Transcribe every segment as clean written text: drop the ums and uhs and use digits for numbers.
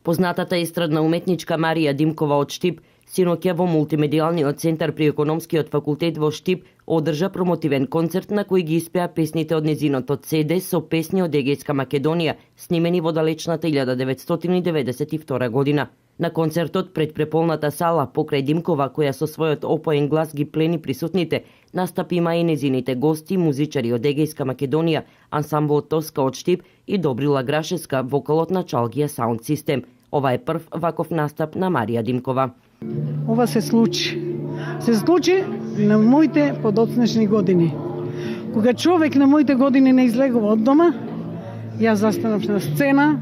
Познатата естрадна уметничка Марија Димкова од Штип синоќа во мултимедијалниот центар при економскиот факултет во Штип одржа промотивен концерт на кој ги испеа песните од незиното CD со песни од Егејска Македонија, снимени во далечната 1992 година. На концертот пред преполната сала покрај Димкова, која со својот опоен глас ги плени присутните, настапи има и незините гости, музичари од Егејска Македонија, ансамблот Тоска од Штип и Добрила Грашевска, вокалот на Чалгија Саунд Систем. Ова е прв ваков настап на Марија Димкова. Ова се случи. Се случи на моите подоцнешни години. Кога човек на моите години не излегува од дома, јас застанав на сцена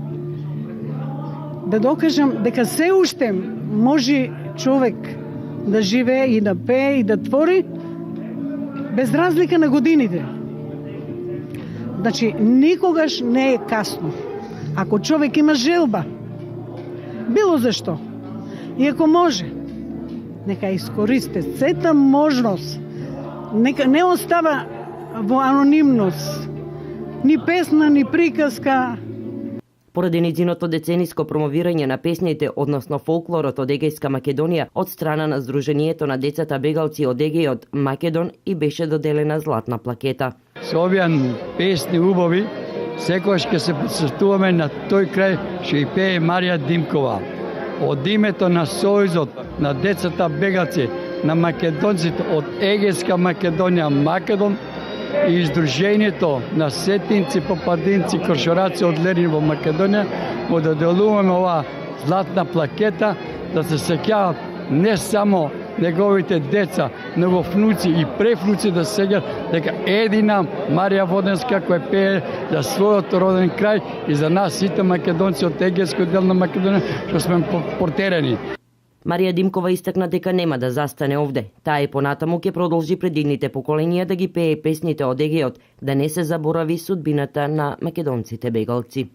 да докажам дека се уште може човек да живее и да пее и да твори без разлика на годините. Значи, никогаш не е касно. Ако човек има желба, било зашто, и ако може, нека искористи сета можност, нека не остава во анонимност, ни песна, ни приказка. Поради незиното децениско промовирање на песните, односно фолклорот од Егејска Македонија, од страна на Сдруженијето на децата бегалци од Егејот Македон и беше доделена златна плакета. Со овие песни убави, секогаш ќе се подсетуваме на тој крај што и пее Марија Димкова. Од името на Сојузот на децата бегалци на македонците од Егејска Македонија Македон и Сдруженијето на сетинци, попадинци, кршораци од Лерин во Македонија, го доделуваме оваа златна плакета да се сеќават не само неговите деца, него внуци и превнуци да сеќават дека едина Марија Воденска која пее за својот роден крај и за нас сите македонци од Егејскиот дел на Македонија што сме портерени. Марија Димкова истакна дека нема да застане овде. Таа и понатаму ќе продолжи пред идните поколенија да ги пее песните од Егејот, да не се заборави судбината на македонците бегалци.